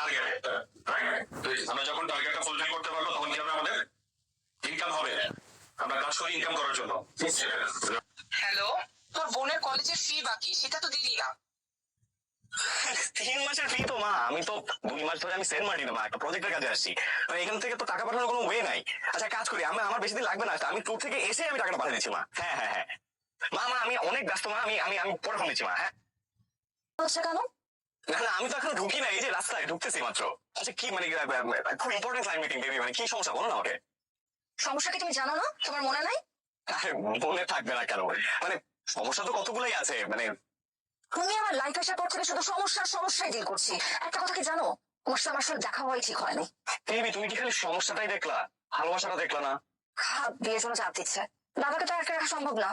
Target, right? আমরা যখন টার্গেটটা ফুলফিল করতে পারবো তখন কি হবে, আমাদের ইনকাম হবে। আমরা কাজ করি ইনকাম করার জন্য। হ্যালো, তোর বোনের কলেজের ফি বাকি, সেটা তো দিলি না। 3 মাসের ফি তো মা, আমি তো 2 মাস ধরে আমি সেন্ট মার্টিনে মা একটা প্রজেক্টের কাজে আসছি। এখান থেকে তো টাকা পাঠানোর কোনো ওয়ে নাই। আচ্ছা কাজ করি, আমার বেশি দিন লাগবে না, আমি ট্যুর থেকে এসে আমি টাকাটা পাঠিয়ে দিচ্ছি মা। হ্যাঁ হ্যাঁ হ্যাঁ মা, আমি অনেক ব্যস্ত মা, আমি আমি আমি পরে ফোন দিচ্ছি মা। হ্যাঁ আচ্ছা কেন? না না, আমি তো এখনো ঢুকি না, এই যে রাস্তায় ঢুকতেছি মাত্র। আচ্ছা কি মানে খুব ইম্পর্টেন্ট ক্লায়েন্ট মিটিং বেবি, মানে কি সমস্যা বলো না ওকে। সমস্যা কি তুমি জানো না? তোমার মনে নাই? আরে মনে থাকবে না কেন, মানে সমস্যা তো কতগুলোই আছে। মানে তুমি আমার লাইফ আসার পর থেকে শুধু সমস্যায় ডিল করছি। একটা কথা কি জানো, তোমার সাথে আমার সাথে দেখা হওয়াই ঠিক হয়নি। বেবি তুমি কি খালি সমস্যাটাই দেখলা, ভালোবাসাটা দেখলা না? বিয়ের জন্য চাপ দিচ্ছে, বাবাকে তো একা রাখা সম্ভব না।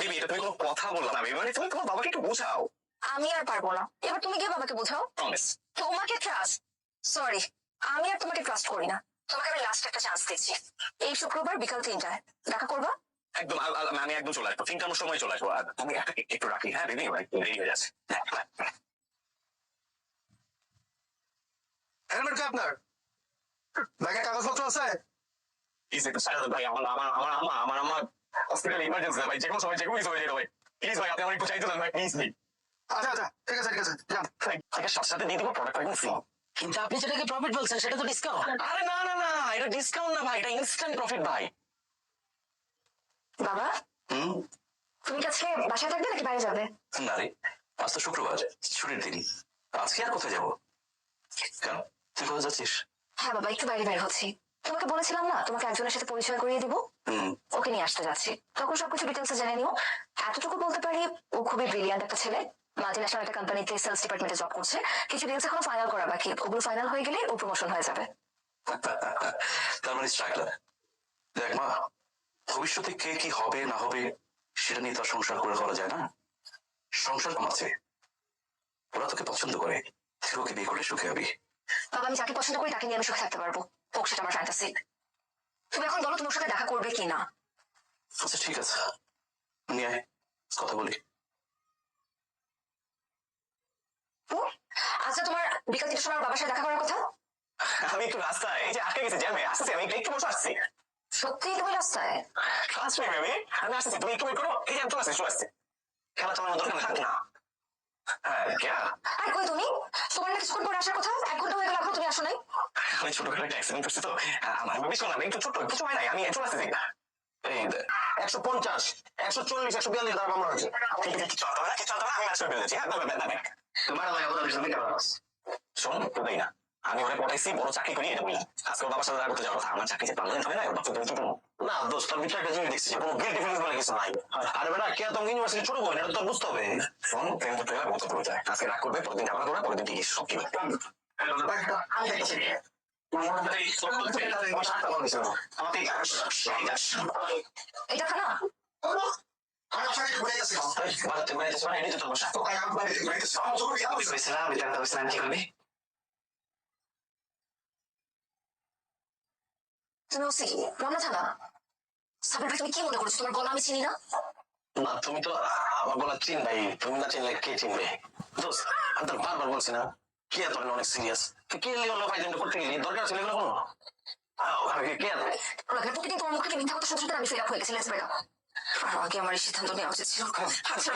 বেবি এটা তুমি কোনো কথা বললা না বেবি, মানে তুমি তোমার বাবাকে একটু বোঝাও। আমি আর পারবো না, এবার তুমি গিয়ে বাবাকে বোঝাও। প্রমিস। তোমাকে ট্রাস্ট, সরি, আমি আর তোমাকে ট্রাস্ট করি না। তোমাকে আমি লাস্ট একটা চান্স দিচ্ছি, এই শুক্রবার বিকাল 3টায় দেখা করবা। একদম আমি একদম চলে আসবো, 3টার সময় চলে আসবো। আর আমি একটু রাখি, হ্যাঁ বেবি, দেরি হয়ে যাচ্ছে। হেলমেট কি আপনার ব্যাগে কাগজপত্র আছে? প্লিজ একটু সাইড ভাই, আমার আম্মা হসপিটালে ইমার্জেন্সি ভাই, যে কোনো সময় যে কোনো কিছু হয়ে যেতে হবে। প্লিজ ভাই আপনি আমার একটু চাইতে দেন ভাই, প্লিজ ভাই। আচ্ছা আচ্ছা, ঠিক আছে ঠিক আছে, যান। তাকে সাথে সাথে দিয়ে দেবো প্রোডাক্ট একদম ফ্রি। কিন্তু আপনি যেটাকে প্রফিট বলছেন সেটা তো ডিসকাউন্ট। আরে না না না, এটা ডিসকাউন্ট না ভাই, এটা ইনস্ট্যান্ট প্রফিট ভাই। বাবা, তুমি কাছে বাসায় থাকবে নাকি বাইরে যাবে? না রে, আজ তো শুক্রবার, ছুটির দিন, আজকে আর কোথায় যাবো? কেন, তুই কোথায় যাচ্ছিস? হ্যাঁ বাবা, একটু বাইরে বের হচ্ছি। তোমাকে বলেছিলাম না তোমাকে একজনের সাথে পরিচয় করিয়ে দিব, ওকে নিয়ে আসতে যাচ্ছি। তখন সবকিছু ডিটেলসে জেনে নিও। এতটুকু বলতে পারি, ও খুবই ব্রিলিয়ান্ট একটা ছেলে, মাল্টিন্যাশনাল একটা কোম্পানিতে সেলস ডিপার্টমেন্টে জব করছে। কিছু ডিটেলস এখনো ফাইনাল করা বাকি, ওগুলো ফাইনাল হয়ে গেলে ও প্রমোশন হয়ে যাবে। তার মানে স্ট্রাগলার। দেখ মা, ভবিষ্যতে কে কি হবে না হবে সেটা নিয়ে তো আর সংসার করে করা যায় না। সংসার আছে, ওরা তোকে পছন্দ করে, তুই ওকে বিয়ে করে সুখে হবি। বাবা, আমি যাকে পছন্দ করি তাকে নিয়ে আমি সুখে থাকতে পারবো, হোক সেটা আমার ফ্যান্টাসি। তুমি এখন বলো তোমার সাথে দেখা করবে কি না। আচ্ছা ঠিক আছে, নিয়ে আয়, কথা বলি। আচ্ছা, তোমার বিকাল 3টার সময় বাবার সাথে দেখা করার কথা। আমি একটু রাস্তায়, এই যে আটকে গেছি জ্যামে, আসছি আমি, একটু বসে আসছি। সত্যি তুমি রাস্তায়? ট্রাস্ট মি বেবি, আমি আসছি, তুমি একটু ওয়েট করো। এই যে আমি চলে আসছি। খেলা চালানোর দরকার থাকবে না। হ্যাঁ কে? আর কই তুমি? তোমার না কিছুক্ষণ পরে আসার কথা, 1 ঘন্টা হয়ে গেল এখনো তুমি আসো নাই। আমি ছোটখাটো একটা অ্যাক্সিডেন্ট করছি তো, আমার বেবি শোনা, আমি একটু ছোট, কিছু হয় নাই, আমি চলে আসছি। এই 150, 140, 142 দ্বারা মামলা হয়েছে। কিছু চলতে হবে না, কিছু চলতে হবে না, আমি ম্যাচ করে ফেলেছি। হ্যাঁ তোমার লাগে আপনার সাথে কেমন আছে? শোন তোদেই না, আমি ওরা পড়াইছি, বড় চাকরি করি, এটা বললাম। আজকে ওর বাবার সাথে দেখা করতে যাওয়ার কথা, আমার চাকরি যে পার্মানেন্ট হবে না, ওর বাচ্চা তুমি কি করবো? না দোস্ত, আমি একটা জিনিস দেখছি, কোনো গিল্ট ডিফারেন্স বলে কিছু নাই। আরে বেটা, কে তুমি ইউনিভার্সিটি ছোট বোন, এটা তো বুঝতে হবে। শোন, প্রেম করতে গেলে বলতে পড়ে যায়। আজকে রাগ করবে, পরের দিন ঝগড়া করবে, পরের দিন ঠিক সব কি হবে। আমি দেখছি এটা খানা তুমি ওসি রমনা থানা। সাবির ভাই, তুমি কি মনে করছো তোমার গলা আমি চিনি না? না, তুমি তো আমার গলা চিন ভাই, তুমি না চিনলে কে চিনবে? দোস্ত, আমি তো বারবার বলছি না, কে তোর অনেক সিরিয়াস, তুই কি হলো ভাই, করতে গেলি দরকার ছিল এগুলো কোনো? কে প্রতিদিন তোমার মুখে মিথ্যা কথা শুনতে শুনতে আমি ফেল আপ হয়ে গেছি। Let's break up. আর আগে আমার এই সিদ্ধান্ত নেওয়া উচিত ছিল। আচ্ছা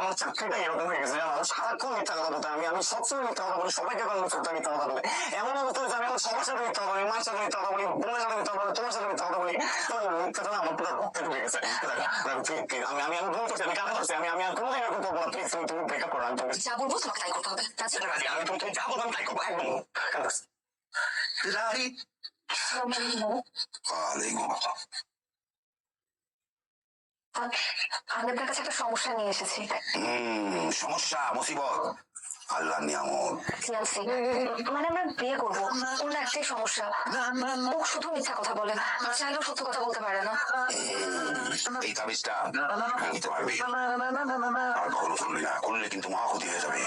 আমার চাকরিটা এরকম হয়ে গেছে, সারাক্ষণ মিথ্যা কথা বলতে, আমি সবসময় মিথ্যা কথা বলি, সবাইকে কনভিন্স করতে মিথ্যা কথা বলি। এমন হতে হচ্ছে আমি সবার সাথে মিথ্যা কথা বলি, মায়ের সাথে মিথ্যা কথা বলি, বোনের সাথে মিথ্যা কথা বলি, তোমার সাথে মিথ্যা কথা বলি। মিথ্যাটা আমার পুরো রক্তে ঢুকে গেছে। আমি আমি ভুল করছি, আমি কাজ করছি, আমি আর কোনোদিন এরকম করবো না। প্লিজ তুমি ব্রেকআপ করো, আমি যা বলবো তোমাকে তাই করতে হবে। আমি তুমি যা বলবো আমি তাই করবো, একদম। আমি আপনার কাছে একটা সমস্যা নিয়ে এসেছি। সমস্যা, মুসিবত, আল্লাহ নিয়ামত। ফিয়ান্সি, মানে আমরা বিয়ে করবো, ওর না একটাই সমস্যা, ও শুধু মিথ্যা কথা বলে, চাইলেও সত্য কথা বলতে পারে না। এই তাবিজটা ভাঙতে পারবে, আর কখনো করবি না, করলে কিন্তু মহাক্ষতি হয়ে যাবে।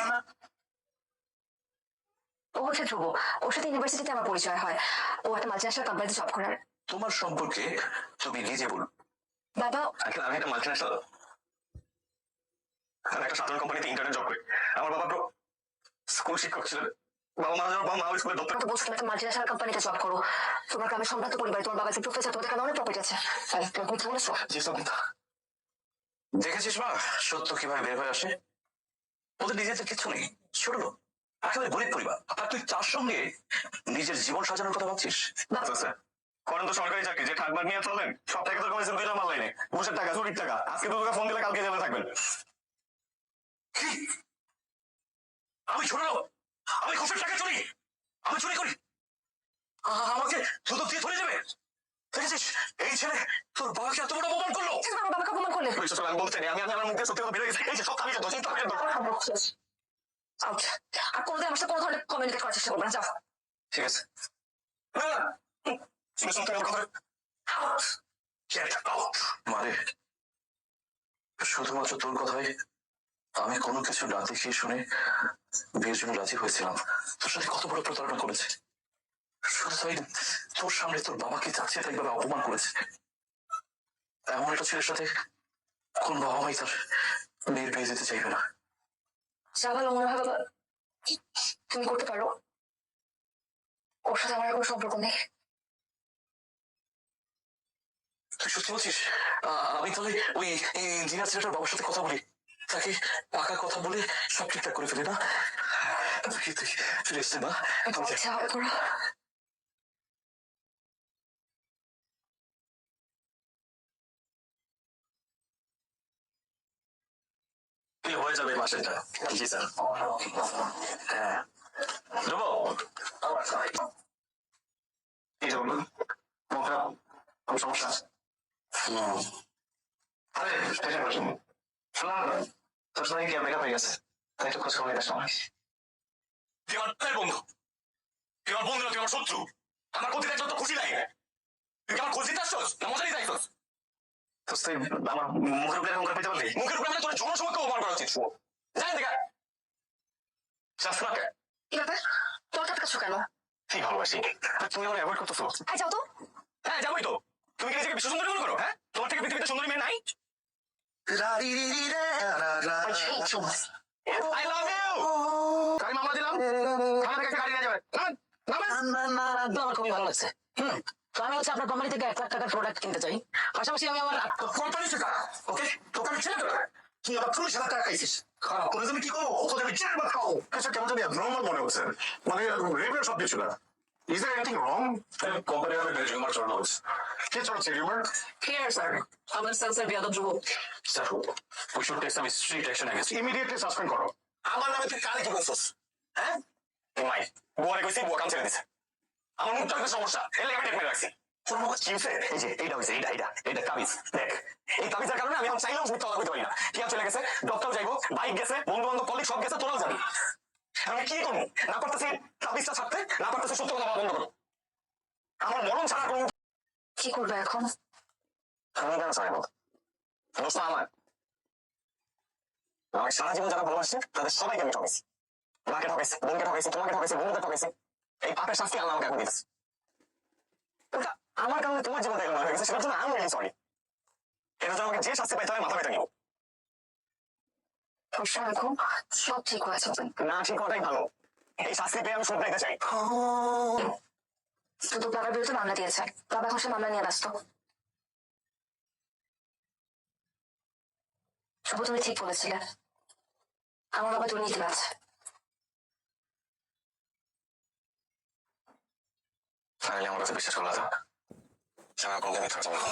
ও হচ্ছে ধ্রুব, ওর সাথে ইউনিভার্সিটিতে আমার পরিচয় হয়, ও একটা মাল্টিন্যাশনাল কোম্পানিতে জব করার। তোমার সম্পর্কে তুমি নিজে বলো। বাবা, আমি একটা মাল্টিন্যাশনাল আমি একটা সাধারণ কোম্পানিতে ইন্টারনেট জব করি। আমার বাবা স্কুল শিক্ষক ছিলেন। বাবা মারা যাওয়ার পর মা ওই স্কুলের দপ্তর। তো বলছো তুমি একটা মাল্টিন্যাশনাল কোম্পানিতে জব করো, তোমার গ্রামের সম্ভ্রান্ত পরিবার, তোমার বাবা যে প্রফেসর, তোমাদের কাছে অনেক প্রফিট আছে। তুমি কি বলেছো? যেসব দেখেছিস মা, সত্য কিভাবে বের হয়ে আসে? ওদের নিজেদের কিছু নেই, ছোট লোক, একেবারে গরিব পরিবার, আর তুই তার সঙ্গে নিজের জীবন সাজানোর কথা ভাবছিস? স্যার করেন তো সরকারি চাকরি, যে ঠাকবার নিয়ে চলেন। সব থেকে তো কমেছেন 2 নম্বর লাইনে, ঘুষের টাকা, চুরির টাকা। আজকে তো তোকে ফোন দিলে কালকে জেলে থাকবেন। কি? আমি ছোট লোক? আমি ঘুষের টাকা চুরি? আমি চুরি করি? আমাকে দুদক দিয়ে ধরে যাবে? দেখেছিস এই ছেলে তোর বাবাকে এত বড় অপমান করলো। আমার বাবাকে অপমান করলে? বিশ্বাস করো, আমি বলতে চাই, আমি আমার মুখে সত্যি কথা বেরিয়ে গেছে। এই যে সব আমি দোষী, আমি দোষী। আউট। আর কোনোদিন আমার সাথে কোনো ধরনের কমিউনিকেট করার চেষ্টা করবে না, যাও। ঠিক আছে। না না, তুমি শুনতে আমার কথা। Get out! মারে, শুধুমাত্র তোর কথাই আমি কোনো কিছু না দেখিয়ে শুনে বিয়ের জন্য রাজি হয়েছিলাম। তোর সাথে কত বড় প্রতারণা করেছে। শুধু তাই না, তোর সামনে তোর বাবাকে যাচ্ছে তাই ভাবে অপমান করেছে। এমন একটা ছেলের সাথে কোন বাবা মাই তার মেয়ের বিয়ে দিতে চাইবে না। যা ভালো মনে হয় বাবা তুমি করতে পারো, ওর সাথে আমার আর কোনো সম্পর্ক নেই। তুই সত্যি বলছিস? আমি তাহলে ওই ইঞ্জিনিয়ার ছেলেটার বাবার সাথে কথা বলি, তাকে পাকা কথা বলে সব ঠিকঠাক করে ফেলি না? তুই ফিরে এসছে না? আচ্ছা হবে করো। হয়ে যাবে মাসেরটা। জি স্যার। হ্যাঁ ধ্রুব, এই যে বলুন, মন খারাপ, কোনো সমস্যা? আরে টেনশন করছেন? শুনলাম তোর সঙ্গে কি ব্রেকআপ হয়ে গেছে, তাই একটু খোঁজ খবর নিতে সময়। তুই আমার প্রায় বন্ধু, তুই আমার বন্ধু না, তুই আমার শত্রু। আমার ক্ষতি দেখলে তো খুশি লাগে। তুই কি আমার খোঁজ দিতে আসছস না মজা নিতে আসছস? তুই আমার মুখের উপরে এরকম করে পেতে পারলি? মুখের উপরে মানে তোর জনসমক্ষে অপমান করা উচিত। জানি দেখা শাস্ত্রাকে কি ব্যাপার, তোর কাটকাছো কেন? কি ভালোবাসি, আর তুমি আমার অ্যাভয়েড করতেছো। যাও তো। হ্যাঁ যাবোই তো। তুমি কি নিজেকে বিশ্ব সুন্দরী মনে করো? হ্যাঁ, তোমার থেকে পৃথিবীতে সুন্দরী মেয়ে নাই? I love you! গাড়ি মামলা দিলাম, থানা থেকে একটা গাড়ি নিয়ে যাবে। আমার খুবই ভালো লাগছে। তো আমি হচ্ছে আপনার কোম্পানি থেকে 1 লাখ টাকার প্রোডাক্ট কিনতে চাই, পাশাপাশি আমি আমার কোম্পানি থেকে ওকে দোকানে ছেলে তো তুই আবার 40,000 টাকা খাইছিস। খারাপ করে তুমি কি করবো? ওকে আমি চারবার খাও। কিছু কেমন জানি নর্মাল মনে হচ্ছে, মানে রেগুলার সব কিছু না। Is there anything wrong? Company হবে রিউমার চড়ানো হচ্ছে। কে চড়াচ্ছে রিউমার? ক্লিয়ার স্যার, আমার সেন্সার বিয়াদব যুবক। Sir, we should take some strict action against him. Immediately suspend করো। আমার নামে তুই কারে কি বলছস? হ্যাঁ? মাই, বুয়ারে কইছি, বুয়া কাম ছেড়ে দিছে। আমার মুখটা একটা সমস্যা, এর লেগে আমি টেক মেরে রাখছি। তোর মুখ কি হইছে? এই যে এইটা হইছে, এইটা তাবিজ। দেখ, এই তাবিজের কারণে আমি এখন চাইলেও মিথ্যা কথা কইতে পারি না। কি চলে গেছে, ডক্টর যাইবো, বাইক গেছে, বন্ধু বান্ধব কলিগ সব গেছে, তোরাও যাবি। আমি কি করবো? না পারতেছি তাবিজটা ছাড়তে, না পারতেছি সত্য কথা বলা বন্ধ করো। আমার মরণ ছাড়া কোনো কি করবে এখন? আমি কেন চাইব? দোষ তো আমার। আমার সারা জীবন যারা ভালোবাসছে তাদের সবাইকে আমি ঠকেছি। মাকে ঠকেছি, বোনকে ঠকেছি, তোমাকে ঠকেছি, বন্ধুকে ঠকেছি। এই পাপের শাস্তি আল্লাহ আমাকে এখন দিতেছে। ওটা আমার কারণে তোমার জীবন থেকে হয়ে গেছে, সেটার জন্য আমি রিয়েলি সরি। এটার জন্য আমাকে যে শাস্তি পাইতে হয় মাথা পেতে নিও। ভরসা রাখো, সব ঠিক হয়ে যাবে। না ঠিক হওয়াটাই ভালো। এই শাস্তি পেয়ে আমি শুধরে নিতে চাই। শুধু বাবার বিরুদ্ধে মামলা দিয়েছে, বাবা এখন সে মামলা নিয়ে ব্যস্ত। শুভ তুমি ঠিক বলেছিলে, আমার বাবা দুর্নীতিবাজ। ফাইনালি আমার কাছে বিশ্বাস করলো তো, আমি আপনাকে মিথ্যা কথা বলবো।